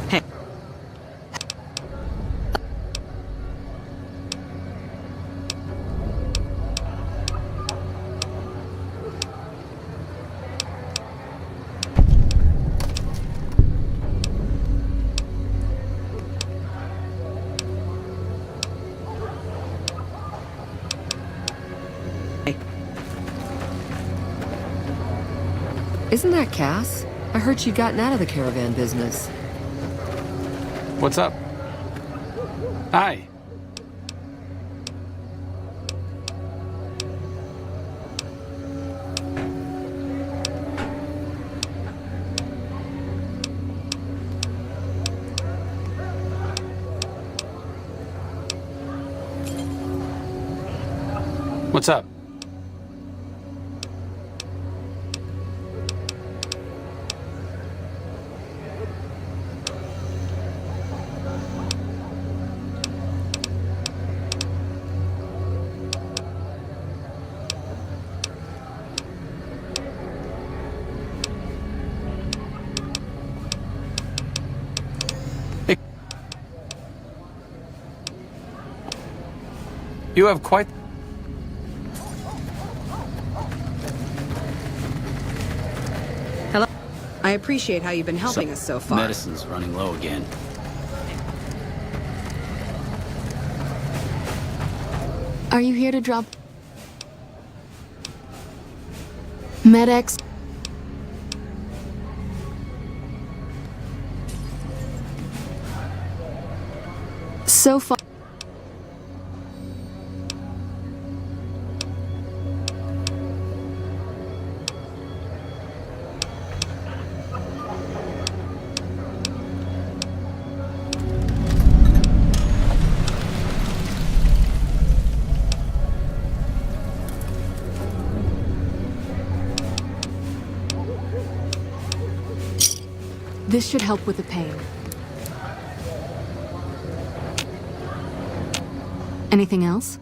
Hey. Isn't that Cass? I heard she'd gotten out of the caravan business. What's up? Hi. What's up? You have quite... Hello? I appreciate how you've been helping us so far. Medicine's running low again. Are you here to drop Med-X? So far. This should help with the pain. Anything else?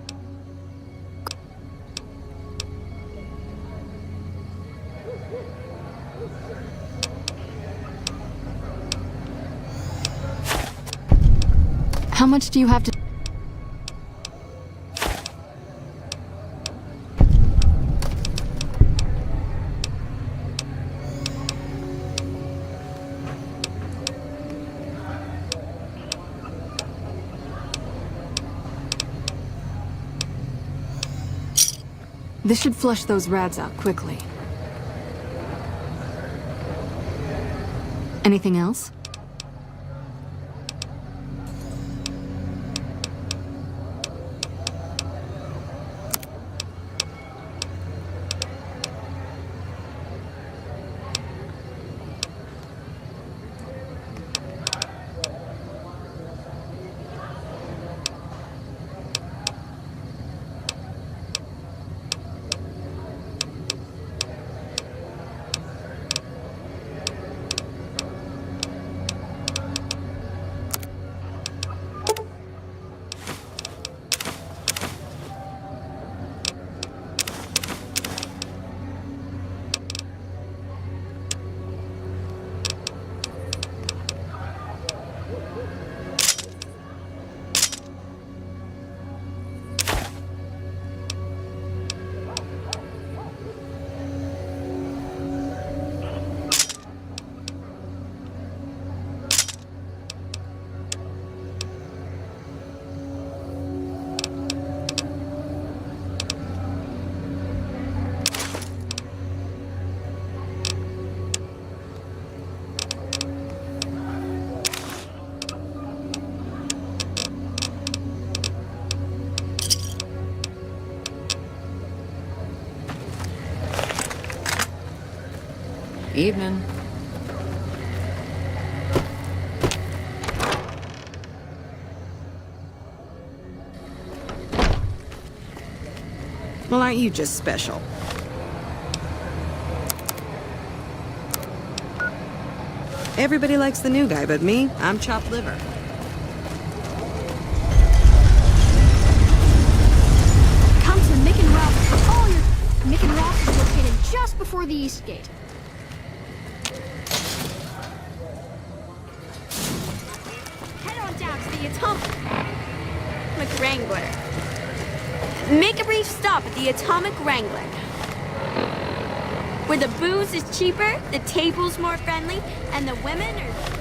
How much do you have to... This should flush those rads out quickly. Anything else? Evening. Well, aren't you just special? Everybody likes the new guy, but me, I'm chopped liver. Come to Mick and Ralph for all your... Mick and Ralph is located just before the East Gate. Atomic Wrangler. Make a brief stop at the Atomic Wrangler. Where the booze is cheaper, the table's more friendly, and the women are...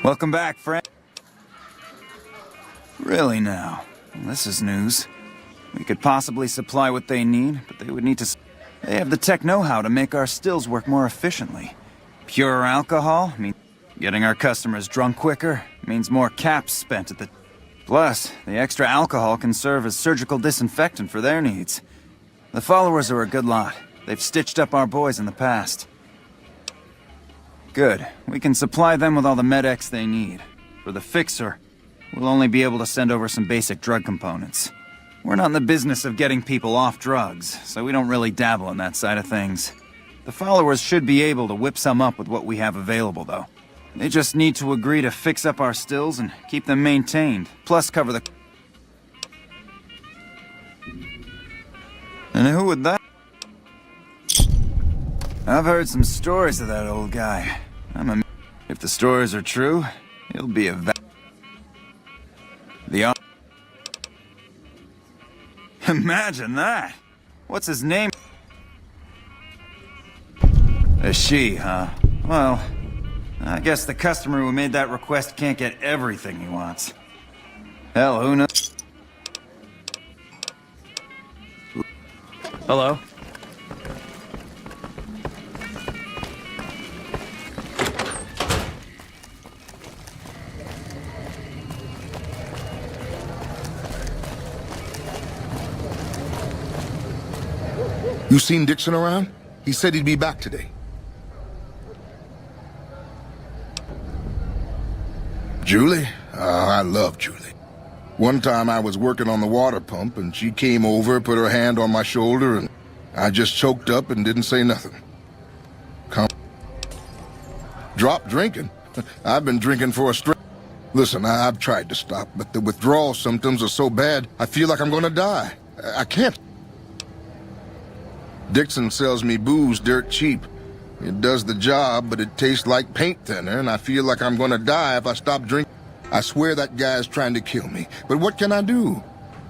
Welcome back, friend. Really now? This is news. We could possibly supply what they need, but they would need to... They have the tech know-how to make our stills work more efficiently. Pure alcohol means getting our customers drunk quicker, means more caps spent at the... Plus, the extra alcohol can serve as surgical disinfectant for their needs. The followers are a good lot. They've stitched up our boys in the past. Good. We can supply them with all the med-X they need. For the fixer, we'll only be able to send over some basic drug components. We're not in the business of getting people off drugs, so we don't really dabble in that side of things. The followers should be able to whip some up with what we have available, though. They just need to agree to fix up our stills and keep them maintained, plus cover the... And who would that... I've heard some stories of that old guy. If the stories are true, he'll be a Imagine that! What's his name? A she, huh? Well, I guess the customer who made that request can't get everything he wants. Hell, who knows? Hello? You seen Dixon around? He said he'd be back today. Julie? I love Julie. One time I was working on the water pump and she came over, put her hand on my shoulder, and I just choked up and didn't say nothing. Drop drinking? I've been drinking for a straight... Listen, I've tried to stop, but the withdrawal symptoms are so bad, I feel like I'm gonna die. I can't. Dixon sells me booze dirt cheap. It does the job, but it tastes like paint thinner, and I feel like I'm gonna die if I stop drinking. I swear that guy's trying to kill me. But what can I do?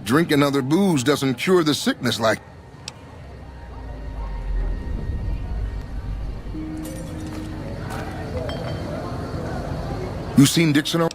Drinking other booze doesn't cure the sickness like... You seen Dixon around?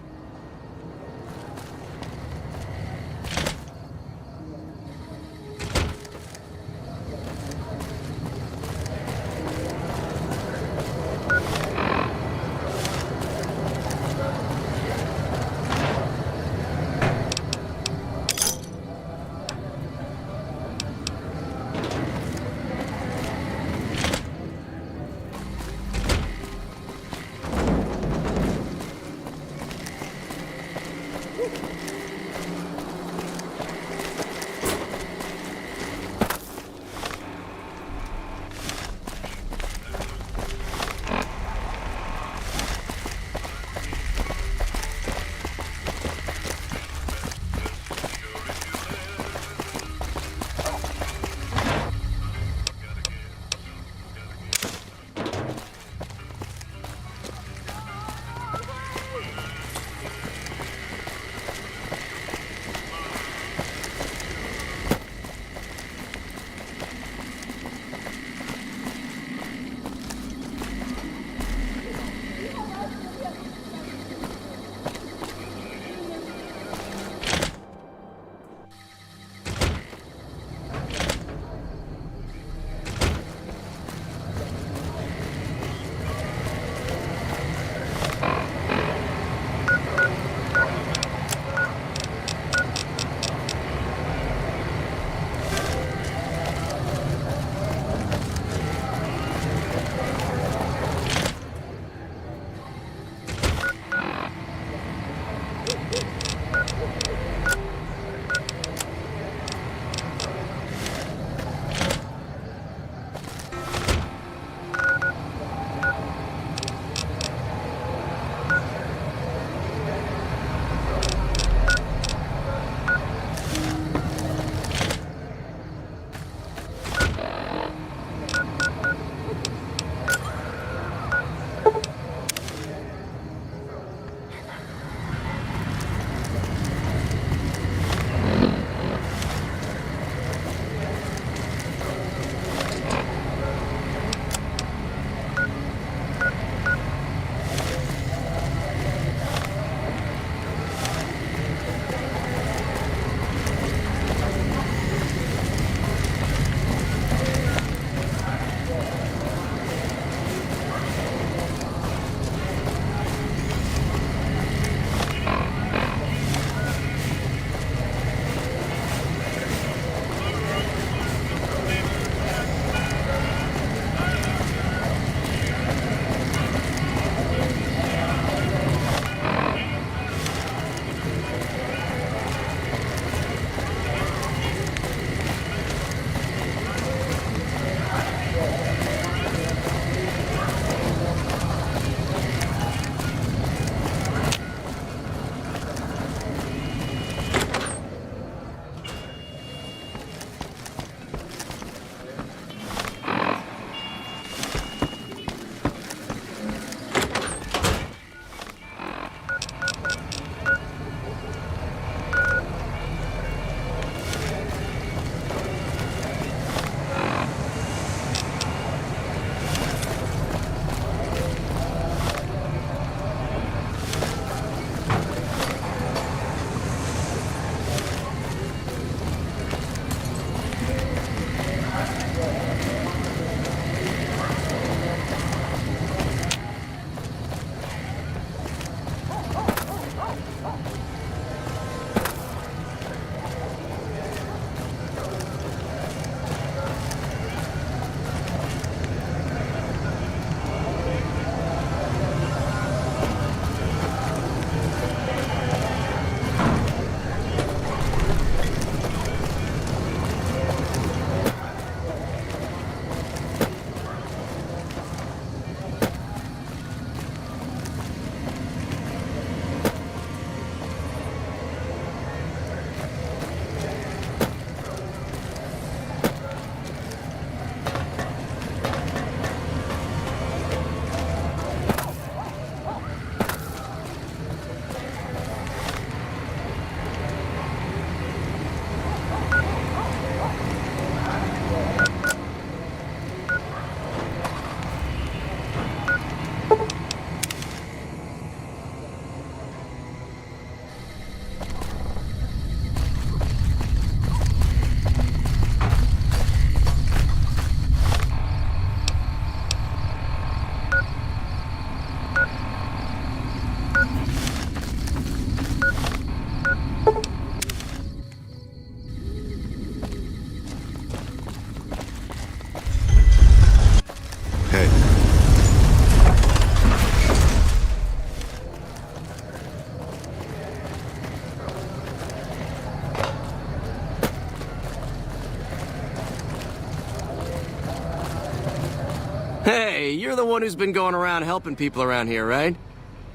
Hey, you're the one who's been going around helping people around here, right?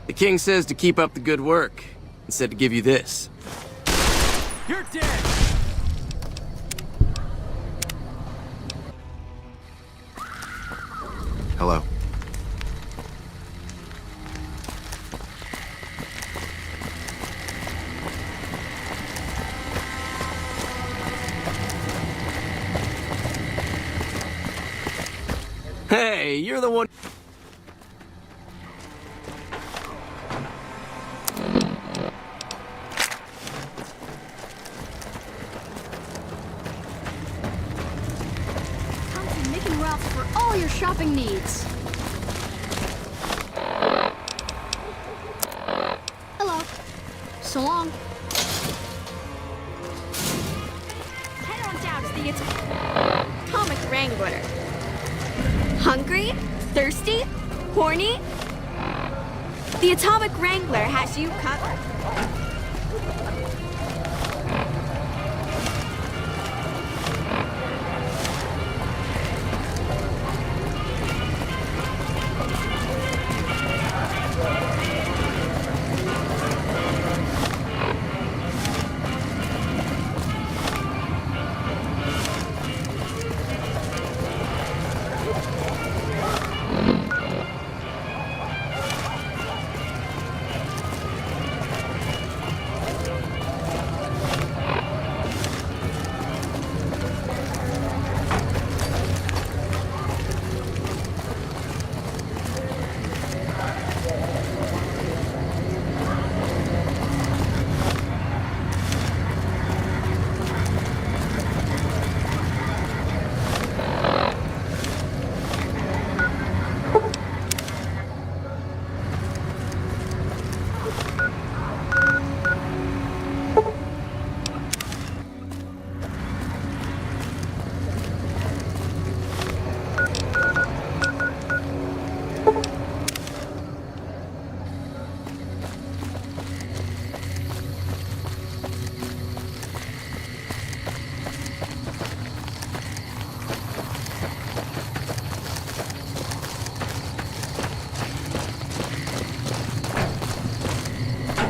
The king says to keep up the good work, and said to give you this. You're dead! Hello. Hey, you're the one... Come to Mick and Ralph for all your shopping needs. Hello. So long. Head on down to the Atomic Wrangler. Hungry? Thirsty? Horny? The Atomic Wrangler has you covered.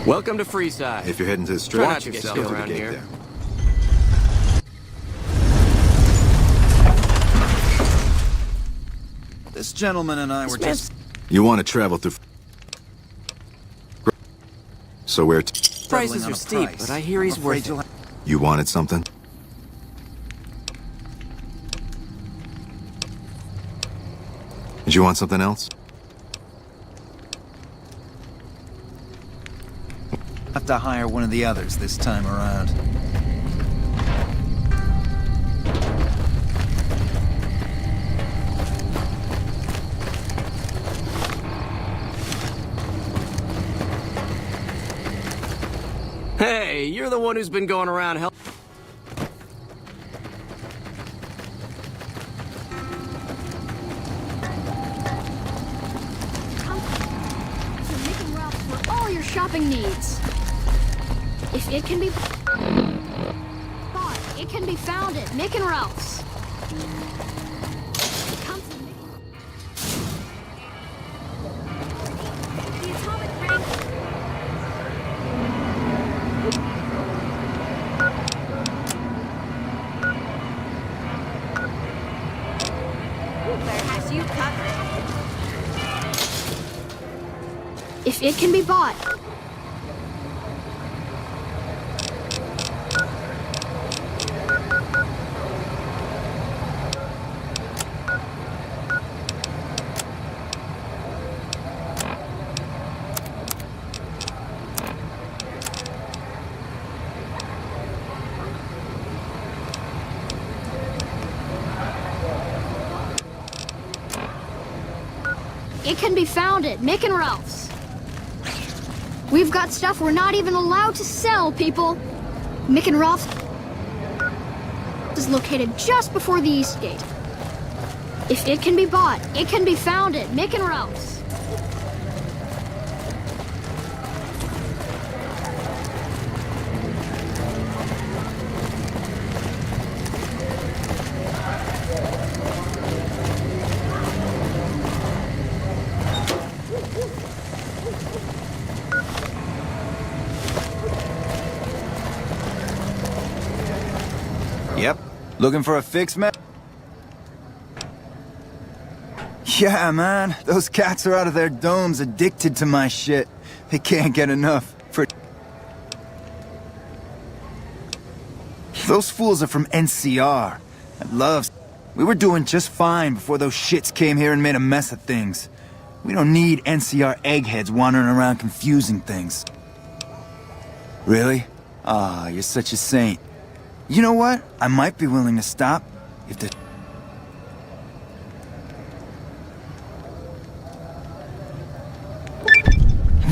Welcome to Freeside. If you're heading to the strip, Try not to get stay killed to the around gate here. there. This gentleman and I were just... You want to travel through... So where... Prices are steep, but I hear he's worth it. You wanted something? Did you want something else? Have to hire one of the others this time around. Hey, you're the one who's been going around helping... Come to Mick and Ralph for all your shopping needs. If it can be bought, it can be found at Mick and Ralph's. Come to Mick. The Atomic Wrangler has you covered. If it can be bought, it can be found at Mick and Ralph's. We've got stuff we're not even allowed to sell, people. Mick and Ralph's is located just before the East Gate. If it can be bought, it can be found at Mick and Ralph's. Looking for a fix, man? Yeah, man. Those cats are out of their domes addicted to my shit. They can't get enough. Those fools are from NCR. I love... We were doing just fine before those shits came here and made a mess of things. We don't need NCR eggheads wandering around confusing things. Really? Ah, you're such a saint. You know what? I might be willing to stop if the...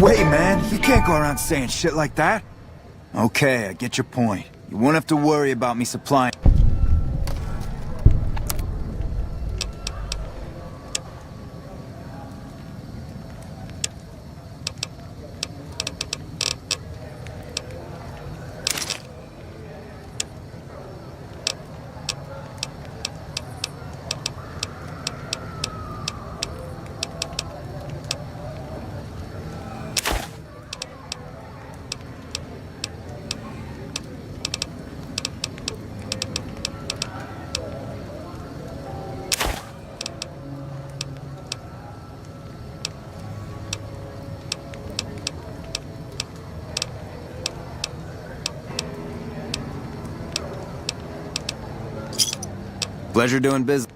Wait, man. You can't go around saying shit like that. Okay, I get your point. You won't have to worry about me supplying... Pleasure doing business.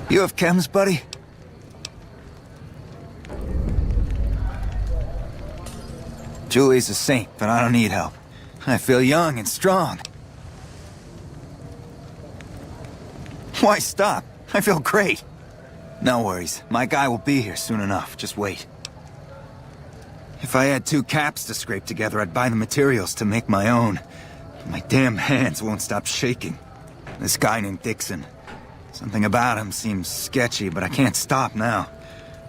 You have chems, buddy? Julie's a saint, but I don't need help. I feel young and strong. Why stop? I feel great. No worries. My guy will be here soon enough. Just wait. If I had 2 caps to scrape together, I'd buy the materials to make my own. My damn hands won't stop shaking. This guy named Dixon. Something about him seems sketchy, but I can't stop now.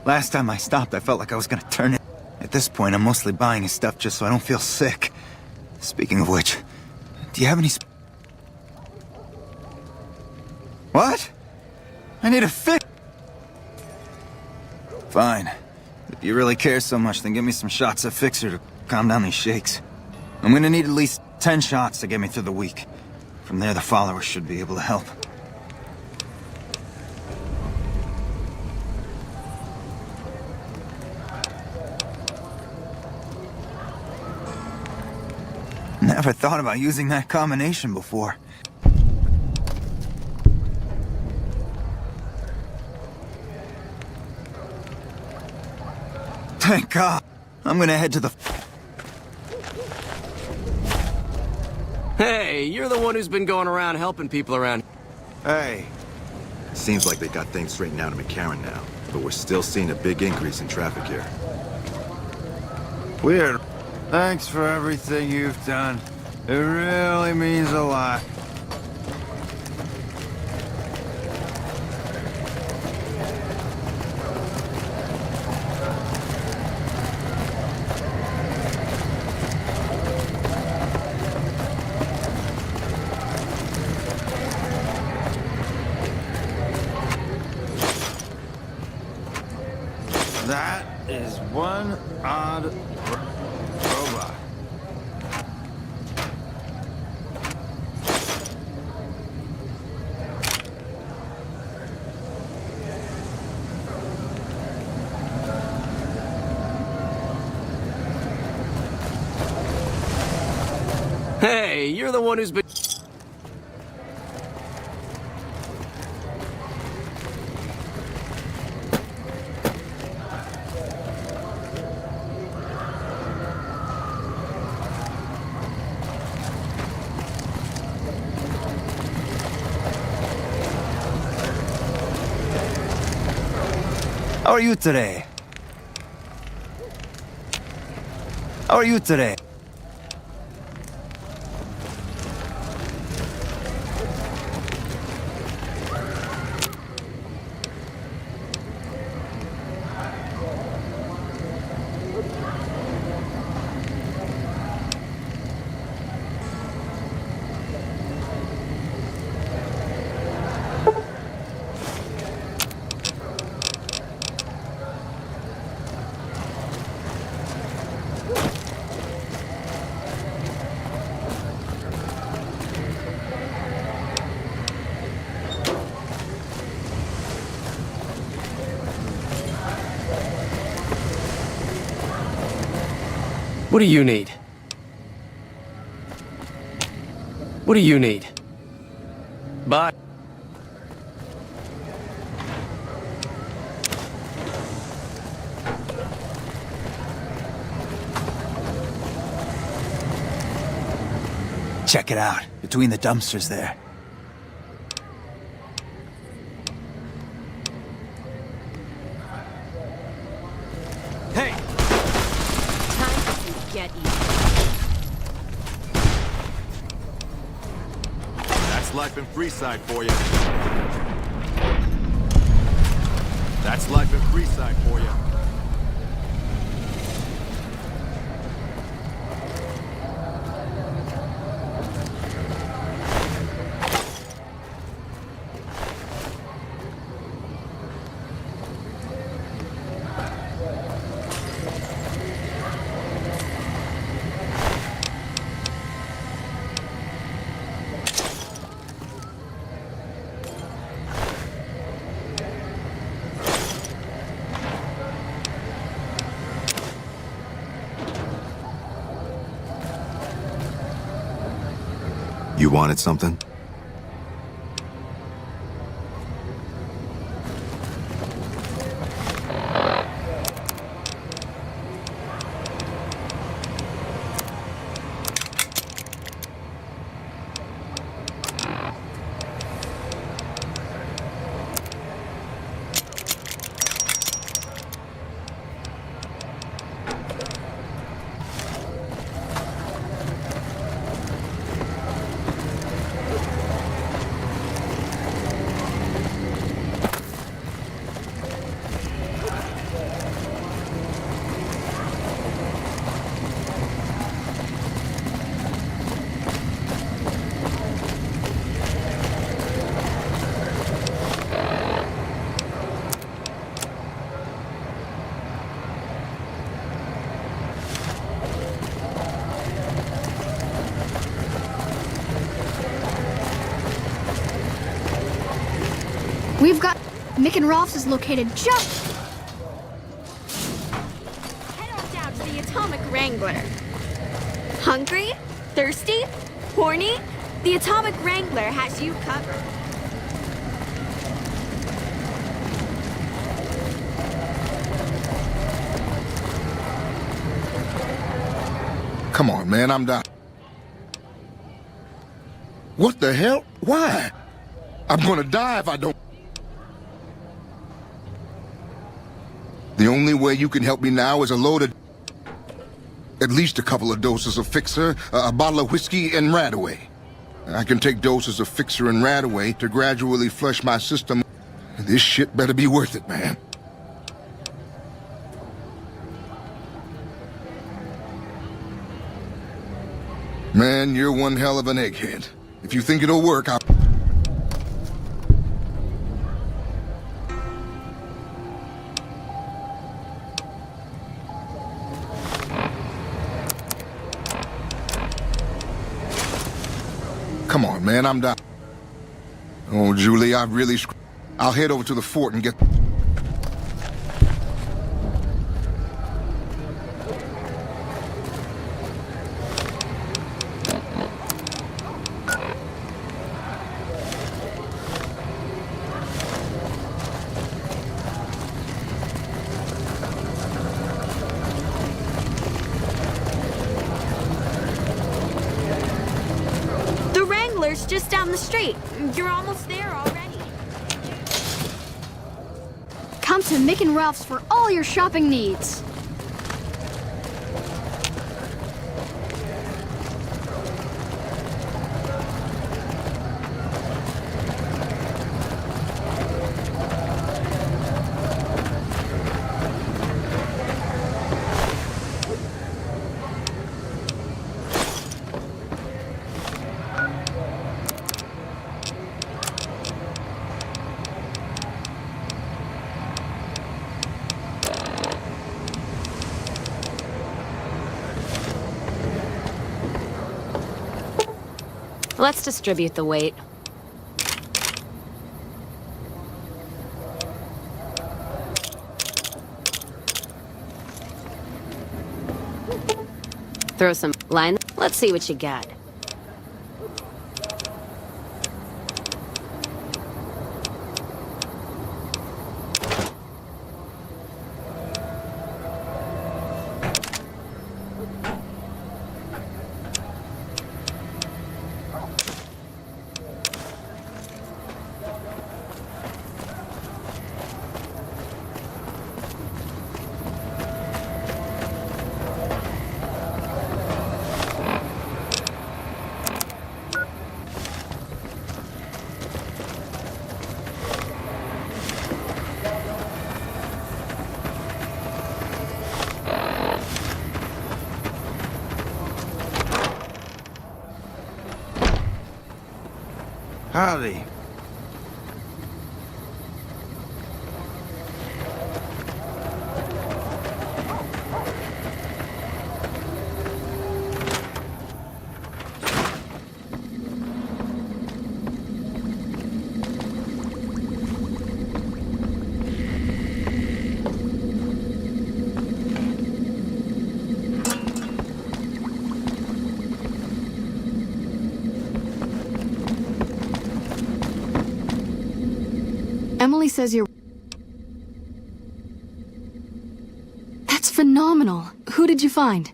Last time I stopped, I felt like I was gonna turn it. At this point, I'm mostly buying his stuff just so I don't feel sick. Speaking of which, do you have any What? I need a fix. Fine. If you really care so much, then give me some shots of Fixer to calm down these shakes. I'm gonna need at least 10 shots to get me through the week. From there, the followers should be able to help. Never thought about using that combination before. Thank God. I'm gonna head to the... Hey, you're the one who's been going around helping people around. Hey. Seems like they got things straightened out in McCarran now, but we're still seeing a big increase in traffic here. Weird. Thanks for everything you've done. It really means a lot. That is one odd robot. Hey, you're the one who's been... How are you today? How are you today? What do you need? What do you need? Bye. Check it out, between the dumpsters there. Hey! Time to get you. That's life in Freeside for you. That's life in Freeside for you. You wanted something? We've got... Mick and Rolf's is located just... Head on down to the Atomic Wrangler. Hungry? Thirsty? Horny? The Atomic Wrangler has you covered. Come on, man, I'm down. What the hell? Why? I'm gonna die if I don't... The only way you can help me now is a load of... At least a couple of doses of Fixer, a bottle of whiskey, and Radaway. I can take doses of Fixer and Radaway to gradually flush my system. This shit better be worth it, man. Man, you're one hell of an egghead. If you think it'll work, I'll... Come on, man, I'm down. Oh, Julie, I've really I'll head over to the fort and get... Just down the street. You're almost there already. Come to Mick and Ralph's for all your shopping needs. Let's distribute the weight. Throw some line. Let's see what you got. Howdy. Emily says you're... That's phenomenal. Who did you find?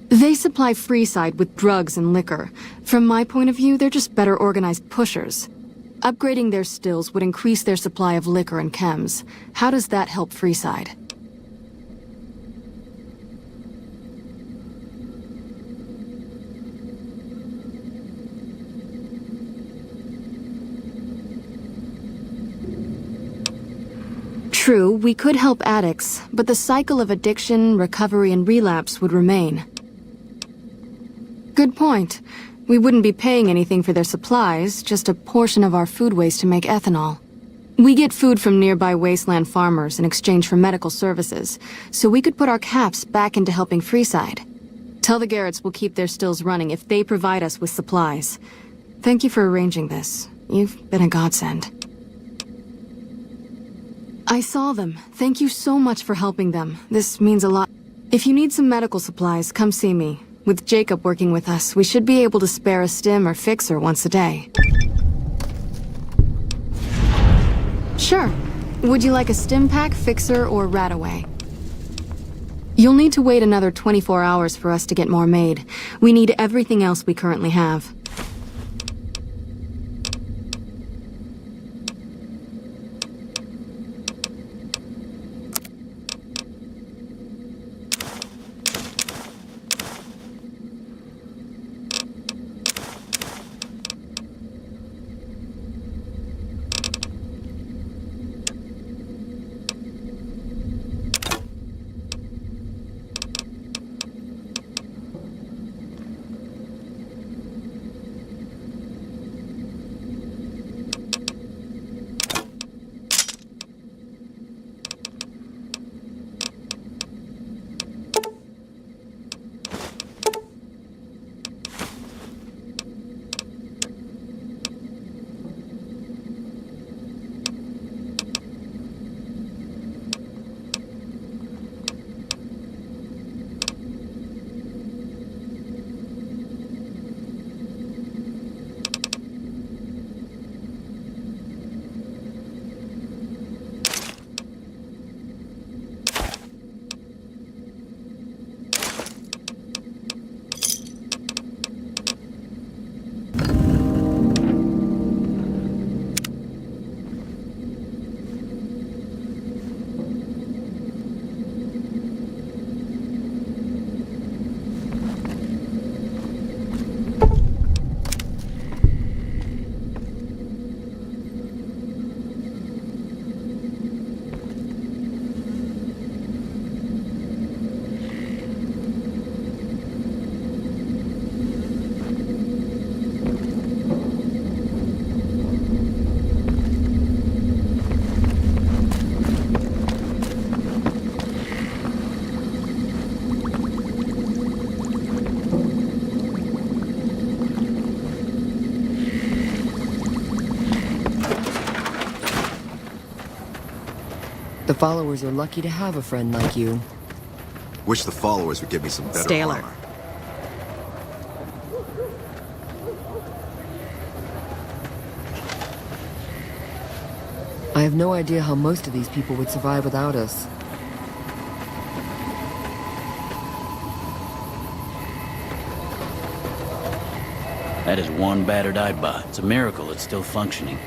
They supply Freeside with drugs and liquor. From my point of view, they're just better organized pushers. Upgrading their stills would increase their supply of liquor and chems. How does that help Freeside? True, we could help addicts, but the cycle of addiction, recovery, and relapse would remain. Good point. We wouldn't be paying anything for their supplies, just a portion of our food waste to make ethanol. We get food from nearby wasteland farmers in exchange for medical services, so we could put our caps back into helping Freeside. Tell the Garretts we'll keep their stills running if they provide us with supplies. Thank you for arranging this. You've been a godsend. I saw them. Thank you so much for helping them. This means a lot. If you need some medical supplies, come see me. With Jacob working with us, we should be able to spare a stim or fixer once a day. Sure. Would you like a stim pack, fixer, or Radaway? You'll need to wait another 24 hours for us to get more made. We need everything else we currently have. The followers are lucky to have a friend like you. Wish the followers would give me some better Stay alert. armor. I have no idea how most of these people would survive without us. That is one battered Eyebot. It's a miracle it's still functioning.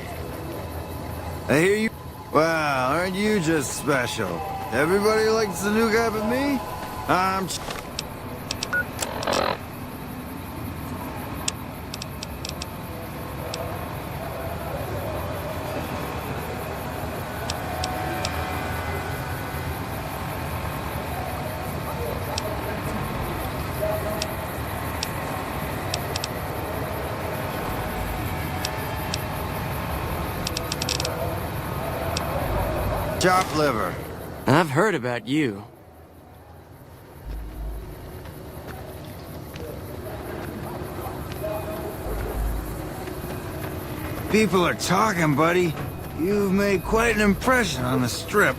I hear you. Wow, aren't you just special? Everybody likes the new guy but me? I'm... Chop liver. I've heard about you. People are talking, buddy. You've made quite an impression on the Strip.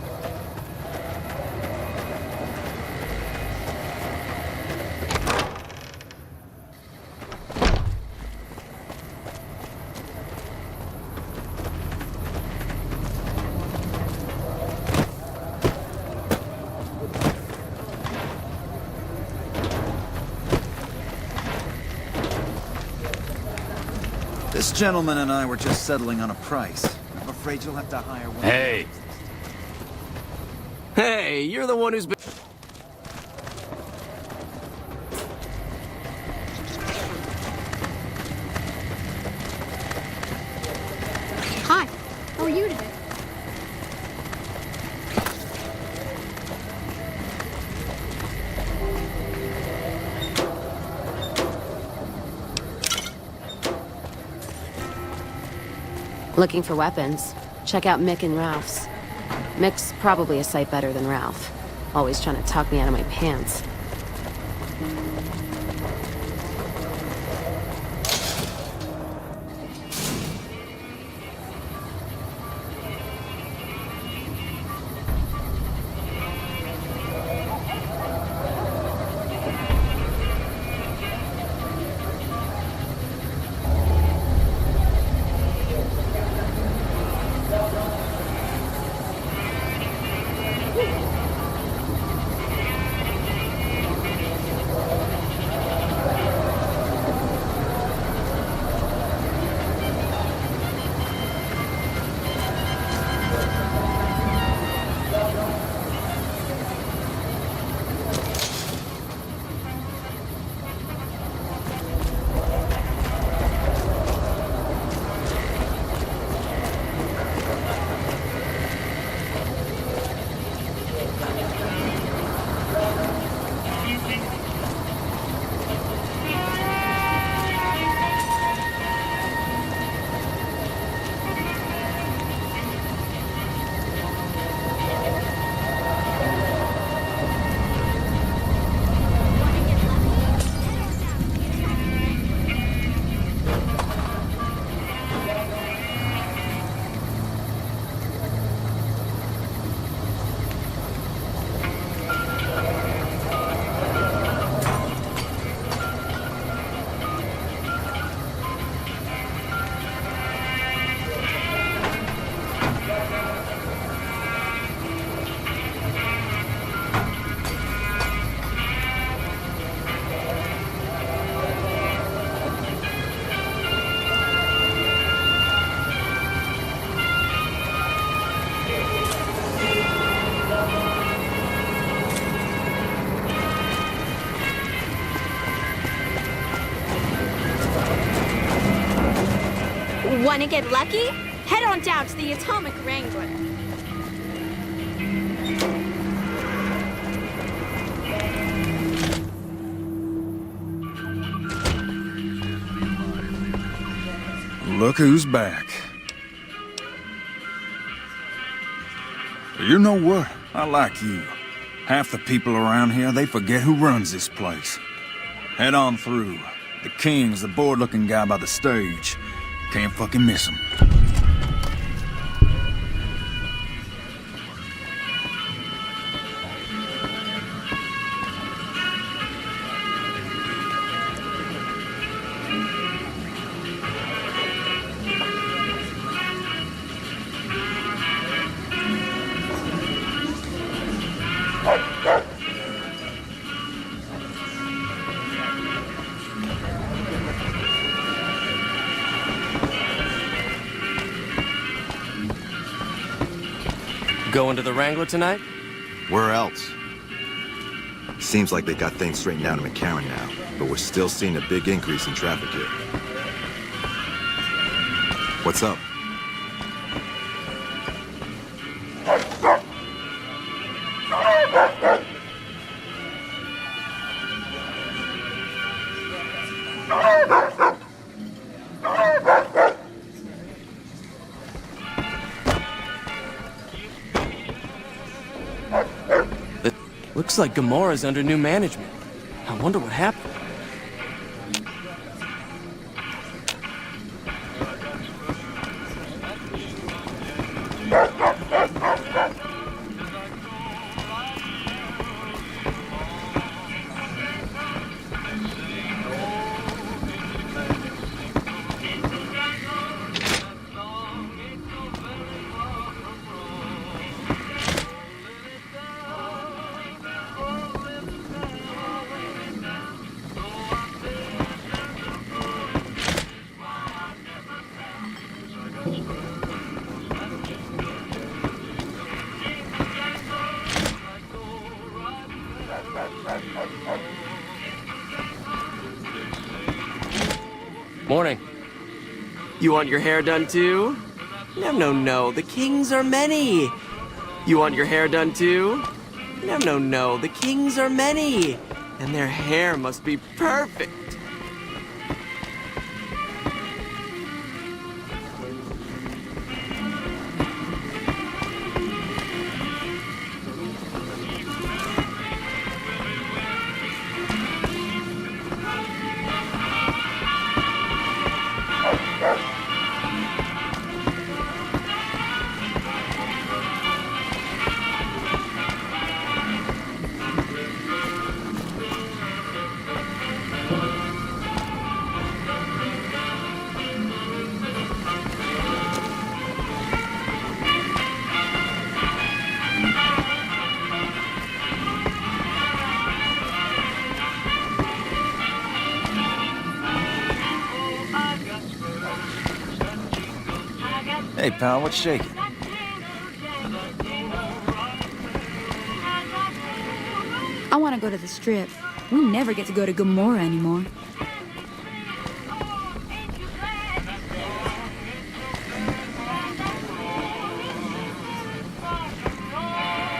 This gentleman and I were just settling on a price. I'm afraid you'll have to hire one. Hey! Hey, you're the one who's been... Hi, how are you today? Looking for weapons? Check out Mick and Ralph's. Mick's probably a sight better than Ralph. Always trying to talk me out of my pants. Want to get lucky? Head on down to the Atomic Wrangler. Look who's back. You know what? I like you. Half the people around here, they forget who runs this place. Head on through. The King's the bored-looking guy by the stage. Can't fucking miss him. Going to the Wrangler tonight? Where else? Seems like they got things straightened out in McCarran now, but we're still seeing a big increase in traffic here. What's up? Looks like Gamora's under new management. I wonder what happened. Morning. You want your hair done too? No, no, no. The kings are many. You want your hair done too? No, no, no. The kings are many. And their hair must be perfect. Hey, pal, what's shaking? I want to go to the Strip. We never get to go to Gamora anymore.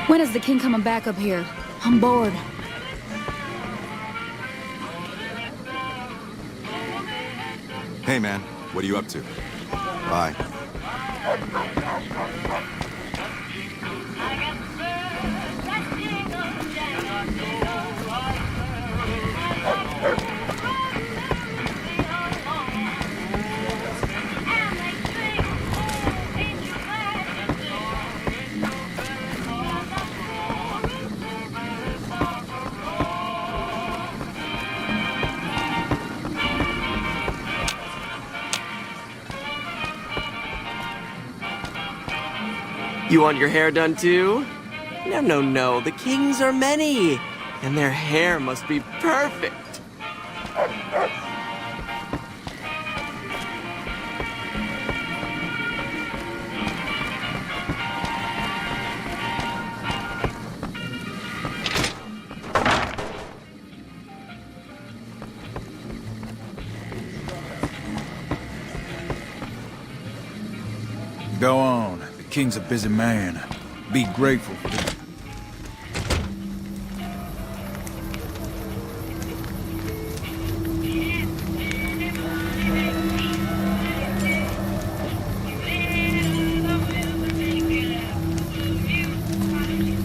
When is the king coming back up here? I'm bored. Hey, man. What are you up to? Bye. You want your hair done too? No, no, no. The kings are many. And their hair must be perfect. Go on. The king's a busy man. Be grateful for this.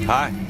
Hi.